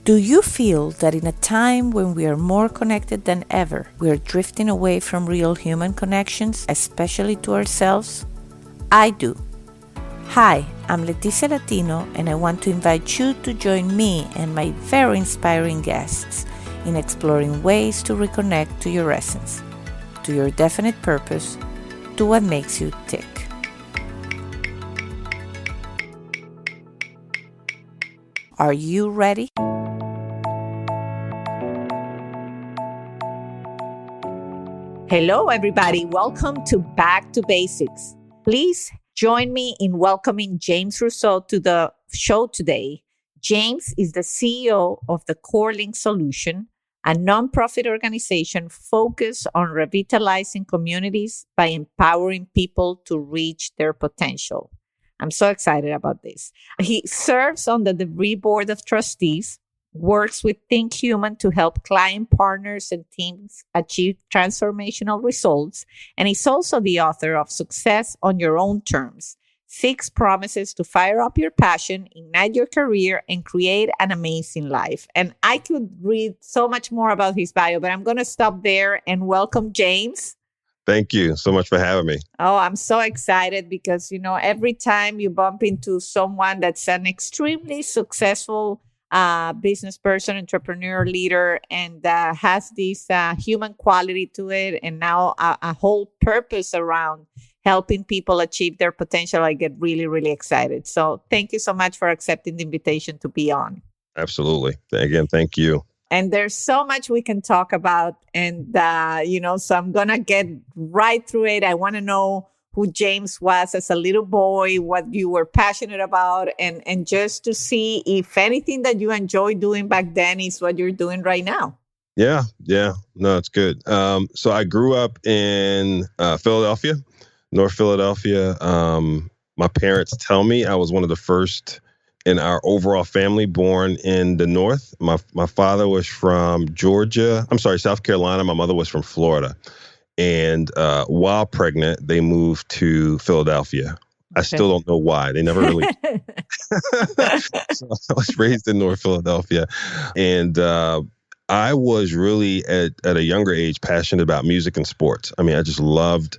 Do you feel that in a time when we are more connected than ever, we are drifting away from real human connections, especially to ourselves? I do. Hi, I'm Leticia Latino, and I want to invite you to join me and my very inspiring guests in exploring ways to reconnect to your essence, to your definite purpose, to what makes you tick. Are you ready? Hello, everybody. Welcome to Back to Basics. Please join me in welcoming James Rosseau to the show today. James is the CEO of the Corelink Solution, a nonprofit organization focused on revitalizing communities by empowering people to reach their potential. I'm so excited about this. He serves on the DeVry Board of Trustees, works with Think Human to help client partners and teams achieve transformational results, and he's also the author of Success on Your Own Terms, 6 Promises to Fire Up Your Passion, Ignite Your Career, and Create an Amazing Life. And I could read so much more about his bio, but I'm going to stop there and welcome James. Thank you so much for having me. Oh, I'm so excited because, every time you bump into someone that's an extremely successful business person, entrepreneur, leader, and has this human quality to it, and now a whole purpose around helping people achieve their potential, I get really, really excited. So thank you so much for accepting the invitation to be on. Absolutely. Again, thank you. And there's so much we can talk about. And, so I'm going to get right through it. I want to know who James was as a little boy, what you were passionate about, and just to see if anything that you enjoyed doing back then is what you're doing right now. Yeah. No, it's good. So I grew up in Philadelphia, North Philadelphia. My parents tell me I was one of the first in our overall family born in the North. My father was from South Carolina. My mother was from Florida. And while pregnant, they moved to Philadelphia. I still don't know why. They never really. So I was raised in North Philadelphia. And I was really, at a younger age, passionate about music and sports. I mean, I just loved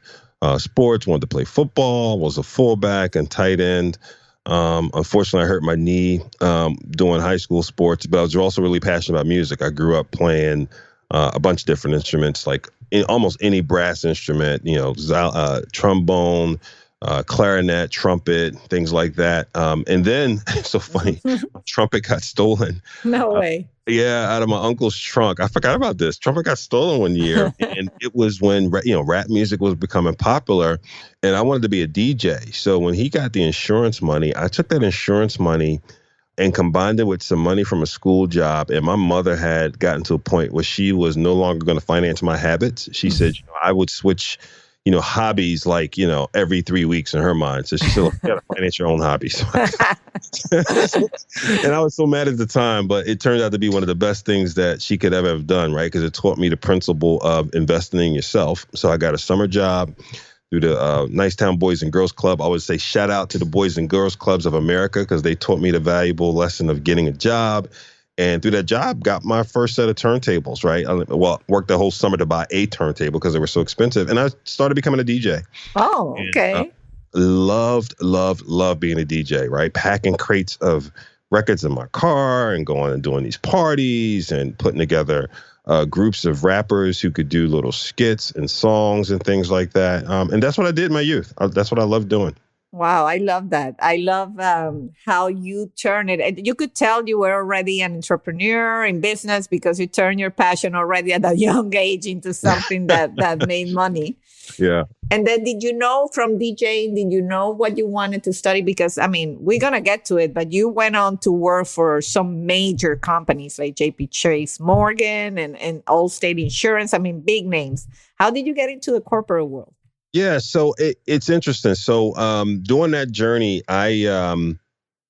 sports, wanted to play football, was a fullback and tight end. Unfortunately, I hurt my knee doing high school sports, but I was also really passionate about music. I grew up playing a bunch of different instruments, like almost any brass instrument, trombone, clarinet, trumpet, things like that. And then it's so funny, my trumpet got stolen. No way. Out of my uncle's trunk. I forgot about this. Trumpet got stolen one year, and it was when rap music was becoming popular, and I wanted to be a DJ. So when he got the insurance money, I took that insurance money and combined it with some money from a school job. And my mother had gotten to a point where she was no longer going to finance my habits. She said, I would switch, hobbies like, every 3 weeks in her mind. So she said, look, you got to finance your own hobbies. And I was so mad at the time, but it turned out to be one of the best things that she could ever have done, right? Because it taught me the principle of investing in yourself. So I got a summer job through the Nicetown Boys and Girls Club. I would say shout out to the Boys and Girls Clubs of America because they taught me the valuable lesson of getting a job. And through that job, got my first set of turntables, right? Worked the whole summer to buy a turntable because they were so expensive. And I started becoming a DJ. Oh, okay. And, loved being a DJ, right? Packing crates of records in my car and going and doing these parties and putting together groups of rappers who could do little skits and songs and things like that. And that's what I did in my youth. That's what I loved doing. Wow, I love that. I love how you turn it. And you could tell you were already an entrepreneur in business because you turned your passion already at a young age into something that made money. Yeah. And then did you know from DJing, did you know what you wanted to study? Because, we're going to get to it, but you went on to work for some major companies like JP Chase Morgan and Allstate Insurance. Big names. How did you get into the corporate world? Yeah, so it's interesting. So during that journey, I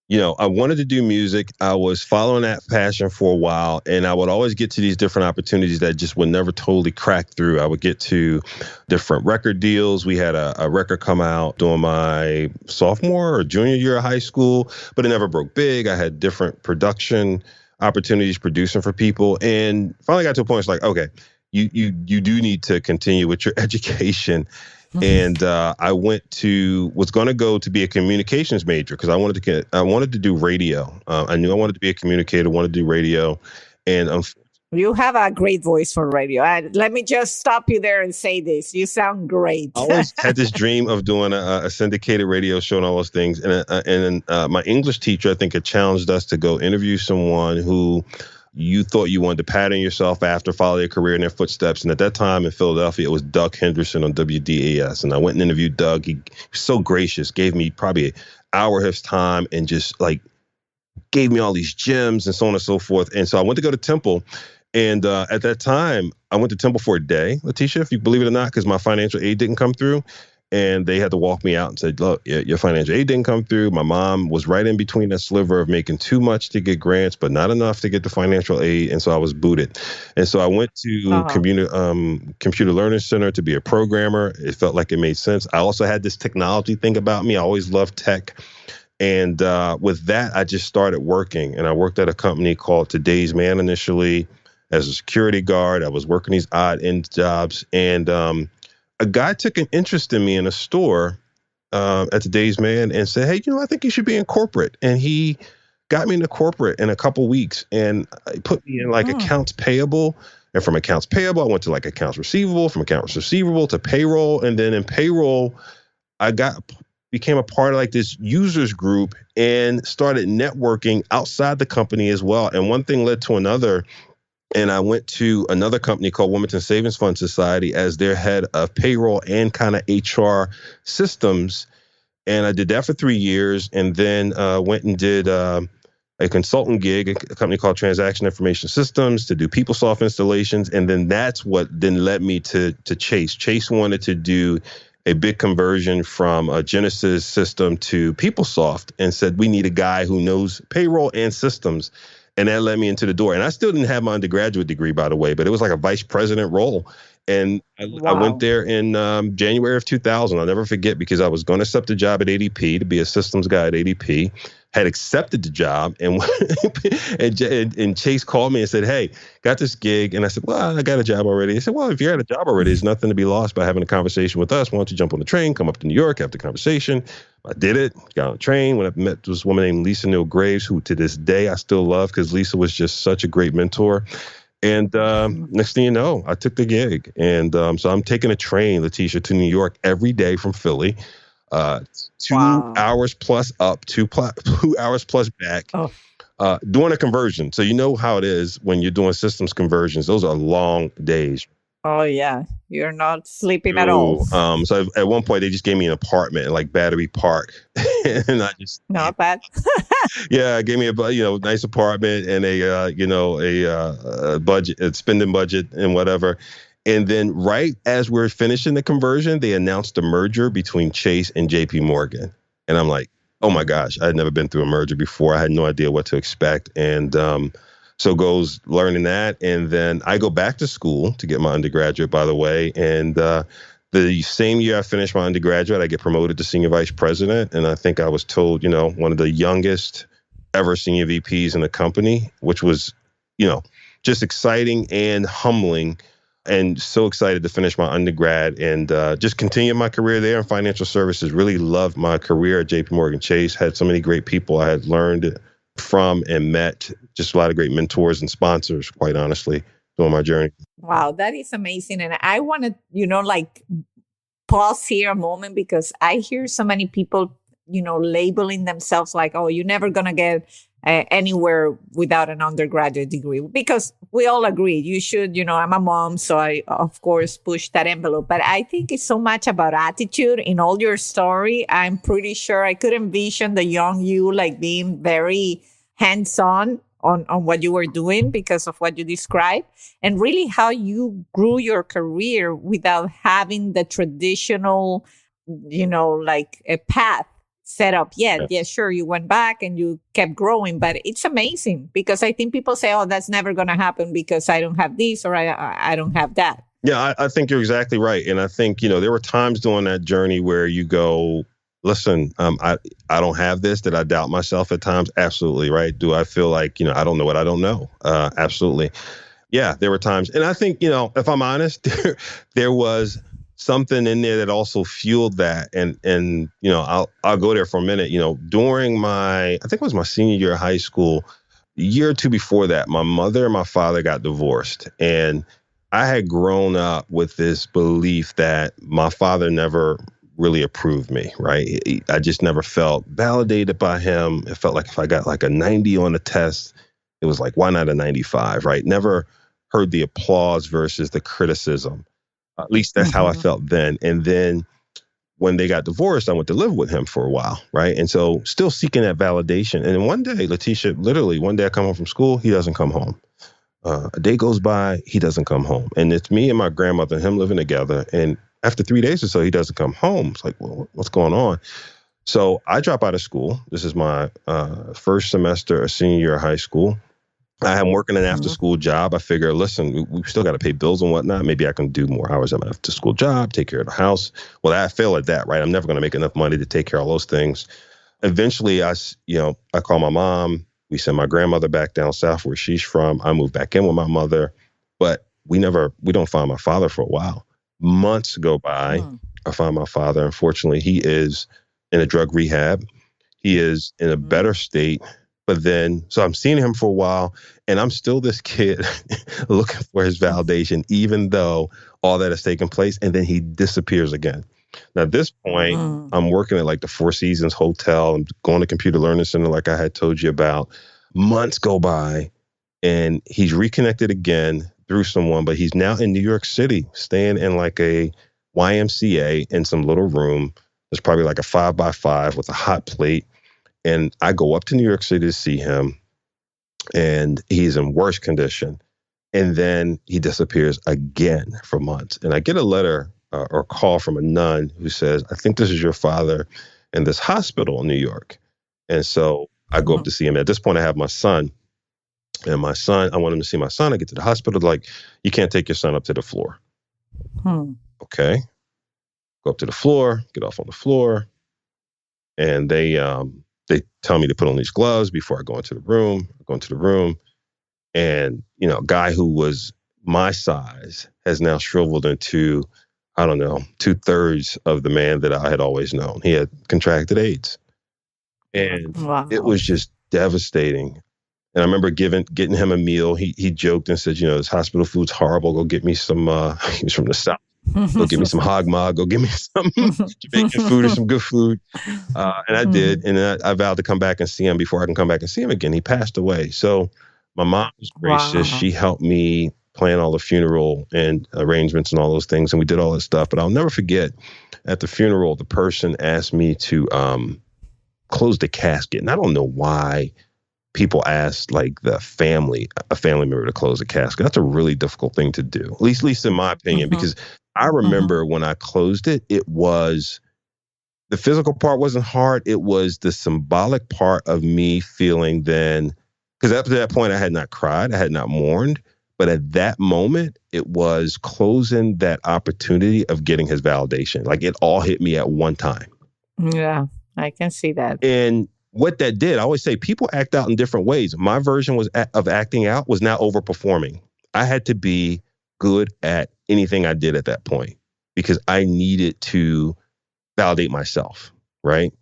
wanted to do music. I was following that passion for a while, and I would always get to these different opportunities that just would never totally crack through. I would get to different record deals. We had a record come out during my sophomore or junior year of high school, but it never broke big. I had different production opportunities producing for people. And finally got to a point, it's like, okay, you do need to continue with your education. And I was going to go to be a communications major because I wanted to do radio. I knew I wanted to be a communicator, wanted to do radio. And you have a great voice for radio. Let me just stop you there and say this. You sound great. I always had this dream of doing a syndicated radio show and all those things. And my English teacher, I think, had challenged us to go interview someone who you thought you wanted to pattern yourself after, follow your career in their footsteps. And at that time in Philadelphia, it was Doug Henderson on WDAS. And I went and interviewed Doug. He was so gracious, gave me probably an hour of his time and just like gave me all these gems and so on and so forth. And so I went to go to Temple. And at that time, I went to Temple for a day, Letitia, if you believe it or not, because my financial aid didn't come through. And they had to walk me out and said, look, your financial aid didn't come through. My mom was right in between that sliver of making too much to get grants, but not enough to get the financial aid. And so I was booted. And so I went to Computer Learning Center to be a programmer. It felt like it made sense. I also had this technology thing about me. I always loved tech. And with that, I just started working. And I worked at a company called Today's Man initially as a security guard. I was working these odd end jobs. And a guy took an interest in me in a store at Today's Man and said, hey, I think you should be in corporate. And he got me into corporate in a couple weeks and put me in like accounts payable. And from accounts payable, I went to like accounts receivable, from accounts receivable to payroll. And then in payroll, I became a part of like this users group and started networking outside the company as well. And one thing led to another. And I went to another company called Wilmington Savings Fund Society as their head of payroll and kind of HR systems. And I did that for 3 years and then went and did a consultant gig, a company called Transaction Information Systems to do PeopleSoft installations. And then that's what then led me to Chase. Chase wanted to do a big conversion from a Genesis system to PeopleSoft and said, we need a guy who knows payroll and systems. And that led me into the door. And I still didn't have my undergraduate degree, by the way, but it was like a vice president role. And I went there in January of 2000. I'll never forget because I was going to accept a job at ADP to be a systems guy at ADP, had accepted the job. And and Chase called me and said, hey, got this gig. And I said, well, I got a job already. He said, well, if you're at a job already, there's nothing to be lost by having a conversation with us. Why don't you jump on the train, come up to New York, have the conversation. I did it, got on the train. When I met this woman named Lisa Neal Graves, who to this day I still love because Lisa was just such a great mentor. And next thing you know, I took the gig. And so I'm taking a train, Letitia, to New York every day from Philly. 2 hours plus up, 2 hours plus back, doing a conversion. So you know how it is when you're doing systems conversions. Those are long days. Oh, yeah. You're not sleeping at all. So at one point, they just gave me an apartment in like Battery Park. And I just... Not bad. Yeah, gave me a nice apartment and a budget, a spending budget and whatever. And then right as we're finishing the conversion, they announced a merger between Chase and JP Morgan. And I'm like, oh my gosh, I had never been through a merger before. I had no idea what to expect. And so goes learning that. And then I go back to school to get my undergraduate, by the way. And the same year I finished my undergraduate, I get promoted to senior vice president. And I think I was told, one of the youngest ever senior VPs in the company, which was, just exciting and humbling. And so excited to finish my undergrad and just continue my career there in financial services. Really loved my career at JP Morgan Chase. Had so many great people I had learned from and met. Just a lot of great mentors and sponsors, quite honestly, during my journey. Wow, that is amazing. And I want to, pause here a moment because I hear so many people, labeling themselves like, oh, you're never going to get anywhere without an undergraduate degree, because we all agree you should, I'm a mom, so I, of course, push that envelope. But I think it's so much about attitude in all your story. I'm pretty sure I could envision the young you like being very hands-on on what you were doing because of what you described, and really how you grew your career without having the traditional, a path set up yet. Yeah, sure, you went back and you kept growing, but it's amazing because I think people say, oh, that's never going to happen because I don't have this or I don't have that. Yeah, I think you're exactly right. And I think, there were times during that journey where you go, listen, I don't have this. Did I doubt myself at times? Absolutely, right? Do I feel like, I don't know what I don't know? Absolutely. Yeah, there were times. And I think, if I'm honest, there was something in there that also fueled that. And I'll go there for a minute. During I think it was my senior year of high school, a year or two before that, my mother and my father got divorced. And I had grown up with this belief that my father never really approved me, right? I just never felt validated by him. It felt like if I got like a 90 on a test, it was like, why not a 95, right? Never heard the applause versus the criticism. At least that's how I felt then. And then when they got divorced, I went to live with him for a while, right? And so still seeking that validation. And then one day, Letitia, literally one day I come home from school, he doesn't come home. A day goes by, he doesn't come home. And it's me and my grandmother and him living together. And after 3 days or so, he doesn't come home. It's like, well, what's going on? So I drop out of school. This is my first semester of senior year of high school. I'm working an after-school job. I figure, listen, we still got to pay bills and whatnot. Maybe I can do more hours of an after-school job, take care of the house. Well, I fail at that, right? I'm never going to make enough money to take care of all those things. Eventually, I call my mom. We send my grandmother back down south where she's from. I move back in with my mother, but we don't find my father for a while. Months go by. I find my father. Unfortunately, he is in a drug rehab. He is in a better state. But then, so I'm seeing him for a while, and I'm still this kid looking for his validation, even though all that has taken place, and then he disappears again. Now, at this point, I'm working at like the Four Seasons Hotel. I'm going to Computer Learning Center like I had told you about. Months go by, and he's reconnected again through someone, but he's now in New York City, staying in like a YMCA in some little room. There's probably like a 5x5 with a hot plate. And I go up to New York City to see him, and he's in worse condition. And then he disappears again for months. And I get a letter or call from a nun who says, I think this is your father in this hospital in New York. And so I go up to see him. At this point, I have my son. And my son, I want him to see my son. I get to the hospital, like, you can't take your son up to the floor. Okay. Go up to the floor, get off on the floor. And they tell me to put on these gloves before I go into the room. I go into the room, and, a guy who was my size has now shriveled into, I don't know, 2/3 of the man that I had always known. He had contracted AIDS. And it was just devastating. And I remember getting him a meal. He joked and said, this hospital food's horrible. Go get me some, he was from the South. Go get me some hog maw. Go get me some Jamaican food or some good food. And I did. And I vowed to come back and see him before I can come back and see him again. He passed away. So my mom was gracious. She helped me plan all the funeral and arrangements and all those things. And we did all that stuff. But I'll never forget, at the funeral, the person asked me to close the casket. And I don't know why people ask like a family member to close a casket. That's a really difficult thing to do, at least in my opinion, because I remember when I closed it, it was, the physical part wasn't hard. It was the symbolic part of me feeling then, because up to that point I had not cried, I had not mourned, but at that moment, it was closing that opportunity of getting his validation. Like, it all hit me at one time. Yeah, I can see that. And what that did, I always say, people act out in different ways. My version of acting out was now overperforming. I had to be good at anything I did at that point because I needed to validate myself, right?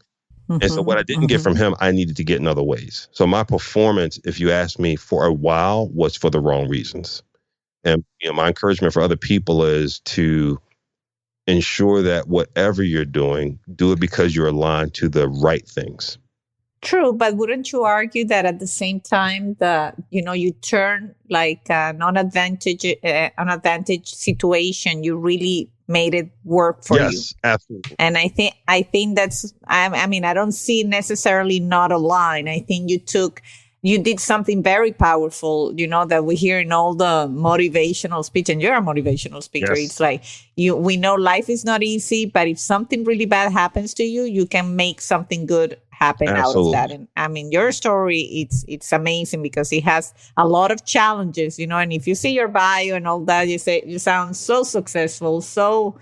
And so what I didn't get from him, I needed to get in other ways. So my performance, if you ask me, for a while was for the wrong reasons. And my encouragement for other people is to ensure that whatever you're doing, do it because you're aligned to the right things. True, but wouldn't you argue that at the same time, you turn like an unadvantage situation, you really made it work for you? Yes, absolutely. And I think that's, I don't see necessarily not a line. I think you did something very powerful, that we hear in all the motivational speech, and you're a motivational speaker. Yes. It's like, we know life is not easy, but if something really bad happens to you, you can make something good happen Absolutely. Out of that. And your story, it's amazing because it has a lot of challenges, and if you see your bio and all that, you sound so successful, so,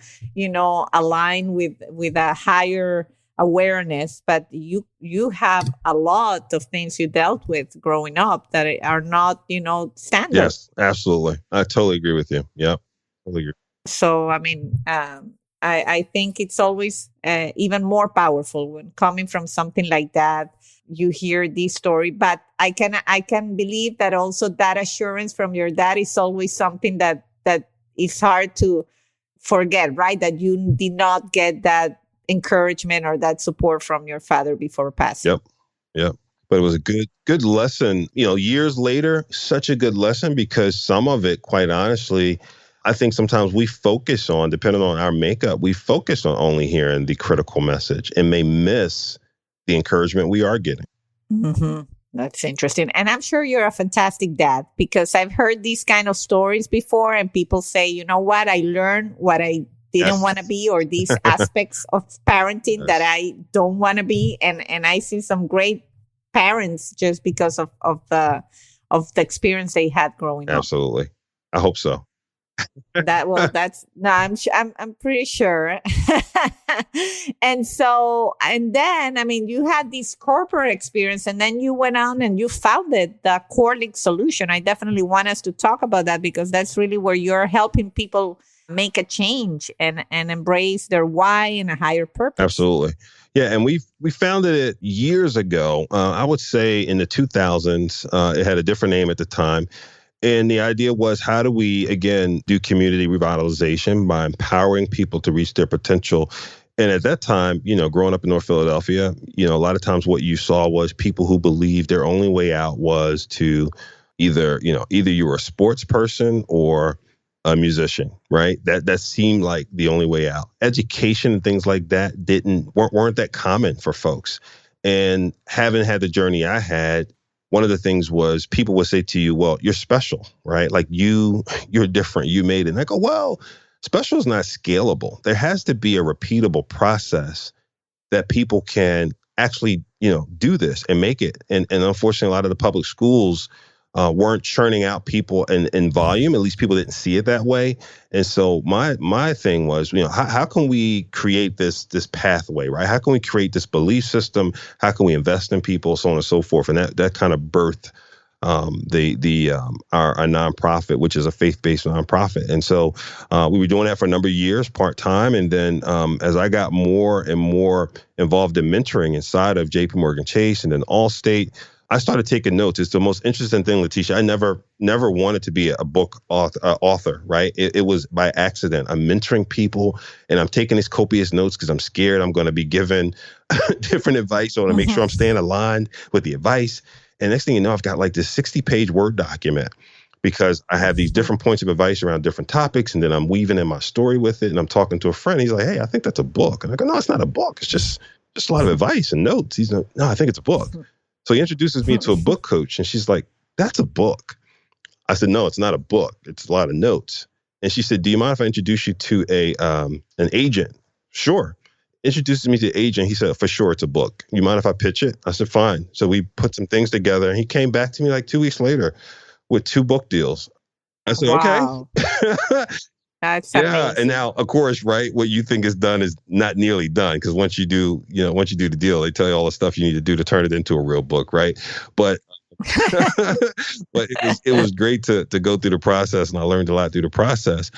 aligned with a higher awareness, but you have a lot of things you dealt with growing up that are not, standard. Yes, absolutely. I totally agree with you. Yep. Totally agree. So, I mean, I think it's always even more powerful when coming from something like that. You hear this story, but I can believe that also that assurance from your dad is always something that is hard to forget, right? That you did not get that encouragement or that support from your father before passing. Yep. But it was a good lesson. Years later, such a good lesson, because some of it, quite honestly, I think sometimes we focus on, depending on our makeup, we focus on only hearing the critical message and may miss the encouragement we are getting. Mm-hmm. That's interesting. And I'm sure you're a fantastic dad, because I've heard these kind of stories before, and people say, you know what, I learned what I didn't want to be, or these aspects of parenting that I don't want to be. And I see some great parents just because of the experience they had growing up. Absolutely. I hope so. I'm pretty sure. And then, I mean, you had this corporate experience, and then you went on and you founded the Corelink Solution. I definitely want us to talk about that, because that's really where you're helping people make a change and embrace their why and a higher purpose. Absolutely. Yeah. And we founded it years ago. I would say in the 2000s. It had a different name at the time. And the idea was, how do we, again, do community revitalization by empowering people to reach their potential? And at that time, growing up in North Philadelphia, a lot of times what you saw was people who believed their only way out was to either you were a sports person or a musician, right? That seemed like the only way out. Education and things like that weren't that common for folks. And having had the journey I had, one of the things was people would say to you, well, you're special, right? Like you're different, you made it. And I go, well, special is not scalable. There has to be a repeatable process that people can actually, do this and make it. And unfortunately, a lot of the public schools weren't churning out people in volume. At least people didn't see it that way. And so my thing was, how can we create this pathway, right? How can we create this belief system? How can we invest in people, so on and so forth? And that kind of birthed our nonprofit, which is a faith-based nonprofit. And so we were doing that for a number of years, part-time. And then as I got more and more involved in mentoring inside of JP Morgan Chase and then Allstate, I started taking notes. It's the most interesting thing, Leticia. I never wanted to be a book author, right? It was by accident. I'm mentoring people, and I'm taking these copious notes because I'm scared I'm going to be given different advice. So I want to make sure I'm staying aligned with the advice. And next thing you know, I've got like this 60-page Word document, because I have these different points of advice around different topics, and then I'm weaving in my story with it. And I'm talking to a friend. He's like, hey, I think that's a book. And I go, no, it's not a book. It's just a lot of advice and notes. He's like, no, I think it's a book. So he introduces me to a book coach, and she's like, that's a book. I said, no, it's not a book. It's a lot of notes. And she said, do you mind if I introduce you to an agent? Sure. Introduces me to the agent. He said, for sure, it's a book. You mind if I pitch it? I said, fine. So we put some things together, and he came back to me like 2 weeks later with 2 book deals. I said, wow. Okay. That's amazing. And now, of course, right, what you think is done is not nearly done, because once you do the deal, they tell you all the stuff you need to do to turn it into a real book, right? But but it was great to go through the process, and I learned a lot through the process.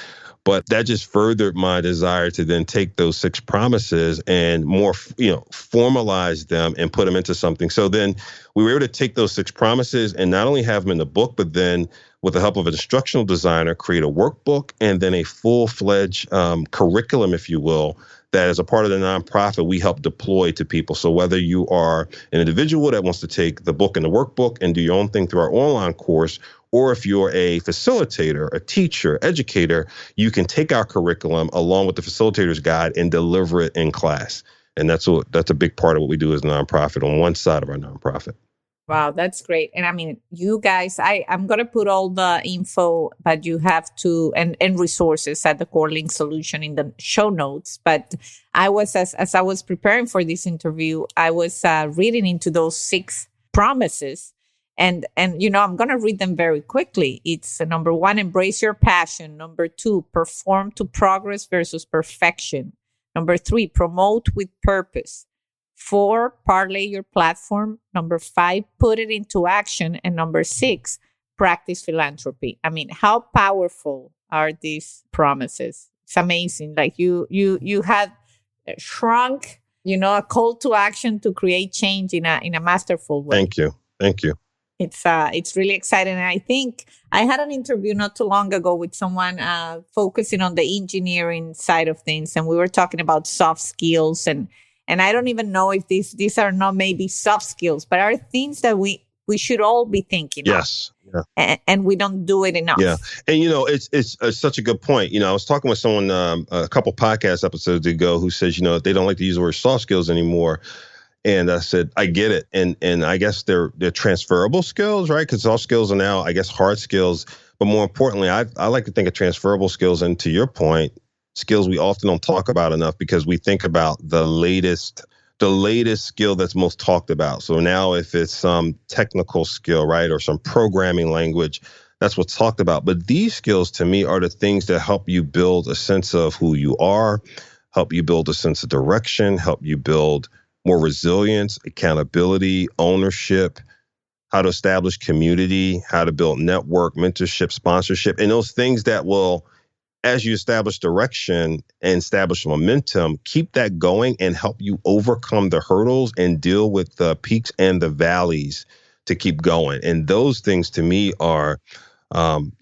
But that just furthered my desire to then take those 6 promises and more, formalize them and put them into something. So then we were able to take those 6 promises and not only have them in the book, but then with the help of an instructional designer, create a workbook and then a full-fledged curriculum, if you will, that as a part of the nonprofit, we help deploy to people. So whether you are an individual that wants to take the book and the workbook and do your own thing through our online course, or if you're a facilitator, a teacher, educator, you can take our curriculum along with the facilitator's guide and deliver it in class. And that's a big part of what we do as a nonprofit on one side of our nonprofit. Wow, that's great. And I mean, you guys, I'm going to put all the info, but you have to, and resources at the Corelink Solution in the show notes. But I was, as I was preparing for this interview, I was reading into those 6 promises. And I'm going to read them very quickly. It's number 1, embrace your passion. Number 2, perform to progress versus perfection. Number 3, promote with purpose. 4, parlay your platform. Number 5, put it into action. And number 6, practice philanthropy. I mean, how powerful are these promises? It's amazing. Like you had shrunk, a call to action to create change in a masterful way. Thank you. It's really exciting. And I think I had an interview not too long ago with someone focusing on the engineering side of things, and we were talking about soft skills, and I don't even know if these are not maybe soft skills, but are things that we should all be thinking. Yes. Yeah. And we don't do it enough. Yeah. And, it's such a good point. I was talking with someone a couple podcast episodes ago who says, they don't like to use the word soft skills anymore. And I said, I get it. And I guess they're transferable skills, right? Because soft skills are now, I guess, hard skills. But more importantly, I like to think of transferable skills. And to your point, skills we often don't talk about enough because we think about the latest skill that's most talked about. So now if it's some technical skill, right, or some programming language, that's what's talked about. But these skills to me are the things that help you build a sense of who you are, help you build a sense of direction, help you build more resilience, accountability, ownership, how to establish community, how to build network, mentorship, sponsorship, and those things that will, as you establish direction and establish momentum, keep that going and help you overcome the hurdles and deal with the peaks and the valleys to keep going. And those things to me are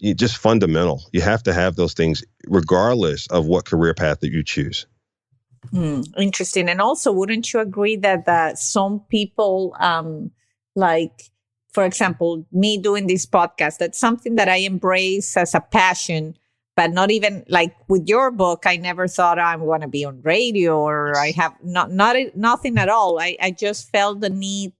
just fundamental. You have to have those things regardless of what career path that you choose. Interesting. And also, wouldn't you agree that some people, like, for example, me doing this podcast, that's something that I embrace as a passion, but not even like with your book, I never thought I'm going to be on radio or I have nothing at all. I just felt the need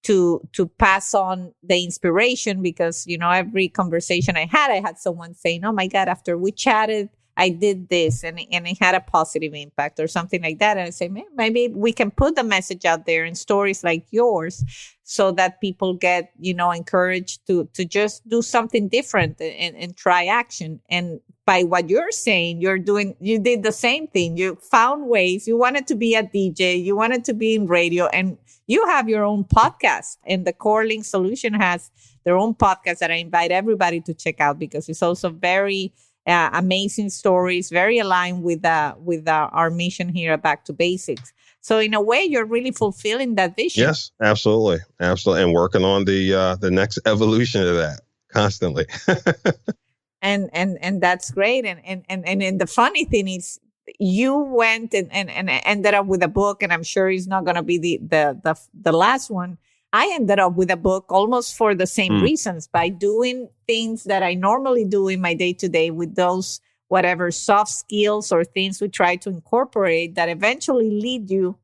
to pass on the inspiration because, every conversation I had someone saying, oh my God, after we chatted, I did this and it had a positive impact or something like that. And I say, man, maybe we can put the message out there in stories like yours so that people get, encouraged to just do something different and try action. And by what you're saying, you did the same thing. You found ways. You wanted to be a DJ. You wanted to be in radio, and you have your own podcast. And the Corelink Solution has their own podcast that I invite everybody to check out because it's also very amazing stories, very aligned with our mission here at Back to Basics. So in a way, you're really fulfilling that vision. Yes, absolutely, and working on the next evolution of that constantly. And that's great. And the funny thing is, you went and ended up with a book, and I'm sure it's not going to be the last one. I ended up with a book almost for the same reasons, by doing things that I normally do in my day-to-day with those whatever soft skills or things we try to incorporate that eventually lead you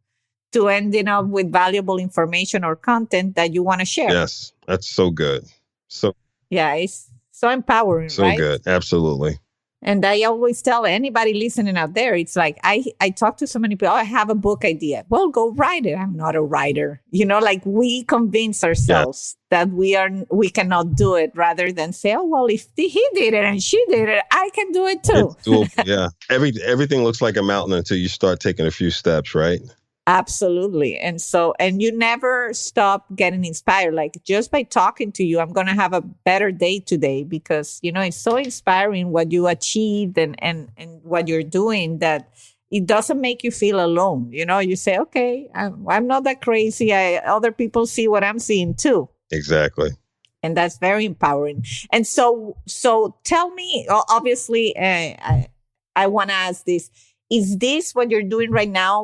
to ending up with valuable information or content that you want to share. Yes, that's so good. It's so empowering, so right? So good, absolutely. And I always tell anybody listening out there, it's like, I talk to so many people, I have a book idea. Well, go write it. I'm not a writer. Like we convince ourselves that we cannot do it rather than say, oh, well, if he did it and she did it, I can do it too. It's doable, yeah. Everything looks like a mountain until you start taking a few steps, right? Absolutely. And you never stop getting inspired. Like just by talking to you, I'm going to have a better day today because, it's so inspiring what you achieved and what you're doing that it doesn't make you feel alone. You say, okay, I'm not that crazy. Other people see what I'm seeing too. Exactly. And that's very empowering. And so tell me, obviously, I want to ask this. Is this what you're doing right now?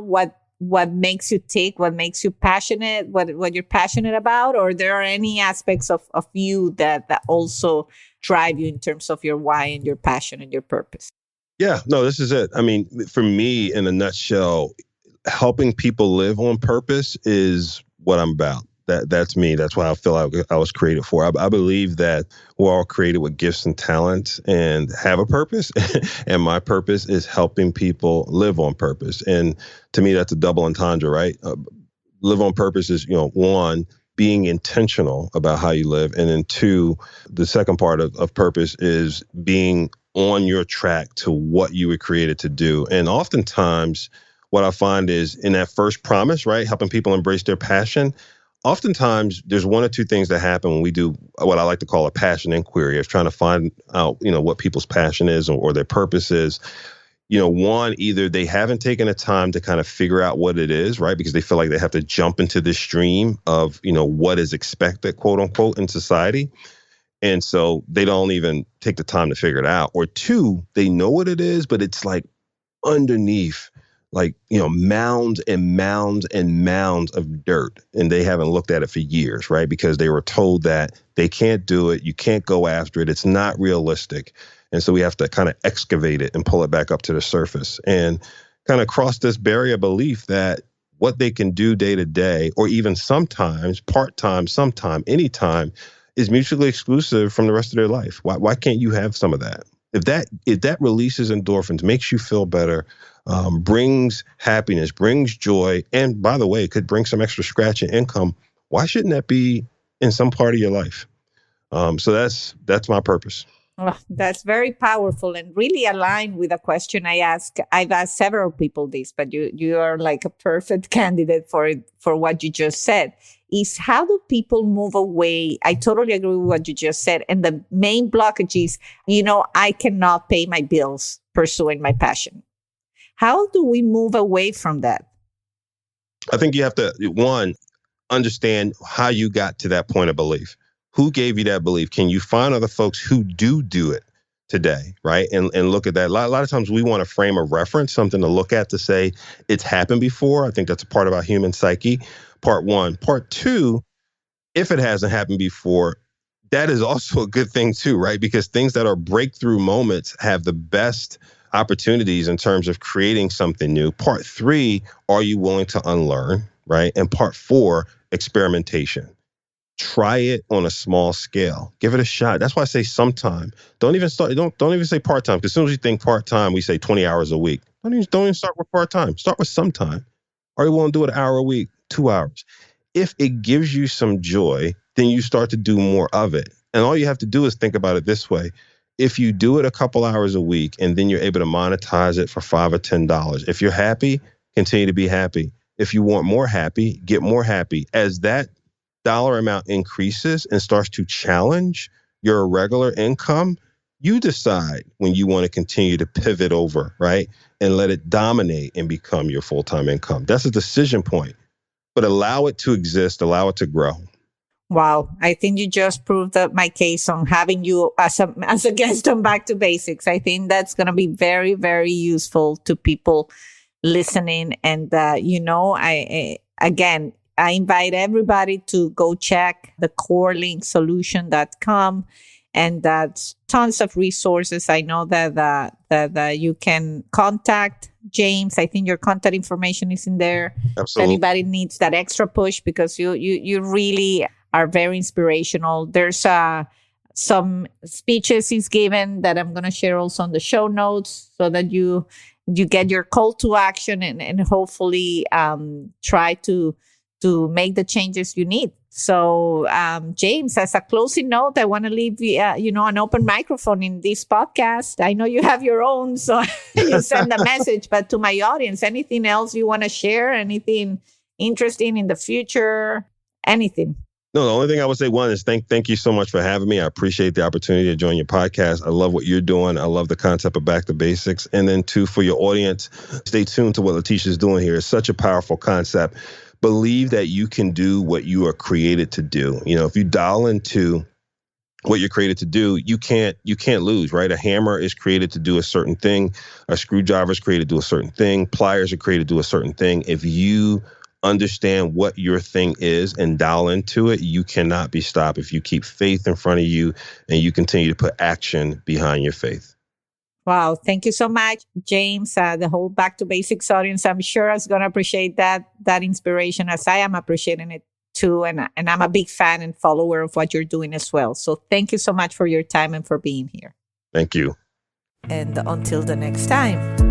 What makes you tick, what makes you passionate, what you're passionate about? Or there are any aspects of you that also drive you in terms of your why and your passion and your purpose? Yeah, no, this is it. I mean, for me, in a nutshell, helping people live on purpose is what I'm about. That's me. That's what I feel I was created for. I believe that we're all created with gifts and talents and have a purpose. And my purpose is helping people live on purpose. And to me, that's a double entendre, right? Live on purpose is, one, being intentional about how you live. And then two, the second part of purpose is being on your track to what you were created to do. And oftentimes what I find is in that first promise, right, helping people embrace their passion, oftentimes there's one or two things that happen when we do what I like to call a passion inquiry, of trying to find out, what people's passion is or their purpose is. One, either they haven't taken the time to kind of figure out what it is, right? Because they feel like they have to jump into the stream of, what is expected, quote unquote, in society. And so they don't even take the time to figure it out. Or two, they know what it is, but it's like underneath, like, mounds and mounds and mounds of dirt. And they haven't looked at it for years, right? Because they were told that they can't do it. You can't go after it. It's not realistic. And so we have to kind of excavate it and pull it back up to the surface and kind of cross this barrier of belief that what they can do day to day, or even sometimes part-time, sometime, anytime, is mutually exclusive from the rest of their life. Why can't you have some of that? If that releases endorphins, makes you feel better, brings happiness, brings joy, and by the way, it could bring some extra scratch and income, why shouldn't that be in some part of your life? So that's my purpose. Oh, that's very powerful and really aligned with a question I ask. I've asked several people this, but you are like a perfect candidate for what you just said. Is how do people move away? I totally agree with what you just said. And the main blockage is, I cannot pay my bills pursuing my passion. How do we move away from that? I think you have to, one, understand how you got to that point of belief. Who gave you that belief? Can you find other folks who do it today, right? And look at that. A lot of times we want to frame a reference, something to look at to say it's happened before. I think that's a part of our human psyche, part one. Part two, if it hasn't happened before, that is also a good thing too, right? Because things that are breakthrough moments have the best opportunities in terms of creating something new. Part three, are you willing to unlearn, right? And part four, experimentation. Try it on a small scale. Give it a shot. That's why I say sometime. Don't even say part-time. Because as soon as you think part-time, we say 20 hours a week. Don't even start with part-time. Start with sometime. Are you willing to do it an hour a week, 2 hours? If it gives you some joy, then you start to do more of it. And all you have to do is think about it this way. If you do it a couple hours a week and then you're able to monetize it for $5 or $10, if you're happy, continue to be happy. If you want more happy, get more happy. As that dollar amount increases and starts to challenge your regular income, you decide when you want to continue to pivot over, right? And let it dominate and become your full-time income. That's a decision point, but allow it to exist, allow it to grow. Wow. I think you just proved my case on having you as a guest on Back to Basics. I think that's going to be very, very useful to people listening. And, I invite everybody to go check the CorelinkSolution.com, and that's tons of resources. I know that you can contact James. I think your contact information is in there. Absolutely. If anybody needs that extra push, because you really are very inspirational. There's some speeches he's given that I'm going to share also on the show notes, so that you get your call to action and hopefully try to make the changes you need. So, James, as a closing note, I want to leave an open microphone in this podcast. I know you have your own, so you send a message. But to my audience, anything else you want to share? Anything interesting in the future? Anything? No, the only thing I would say, one, is thank you so much for having me. I appreciate the opportunity to join your podcast. I love what you're doing. I love the concept of Back to Basics. And then two, for your audience, stay tuned to what Letitia's doing here. It's such a powerful concept. Believe that you can do what you are created to do. If you dial into what you're created to do, you can't lose, right? A hammer is created to do a certain thing. A screwdriver is created to do a certain thing. Pliers are created to do a certain thing. If you understand what your thing is and dial into it, you cannot be stopped if you keep faith in front of you and you continue to put action behind your faith. Wow. Thank you so much, James. The whole Back to Basics audience, I'm sure, is going to appreciate that inspiration as I am appreciating it too. And I'm a big fan and follower of what you're doing as well. So thank you so much for your time and for being here. Thank you. And until the next time.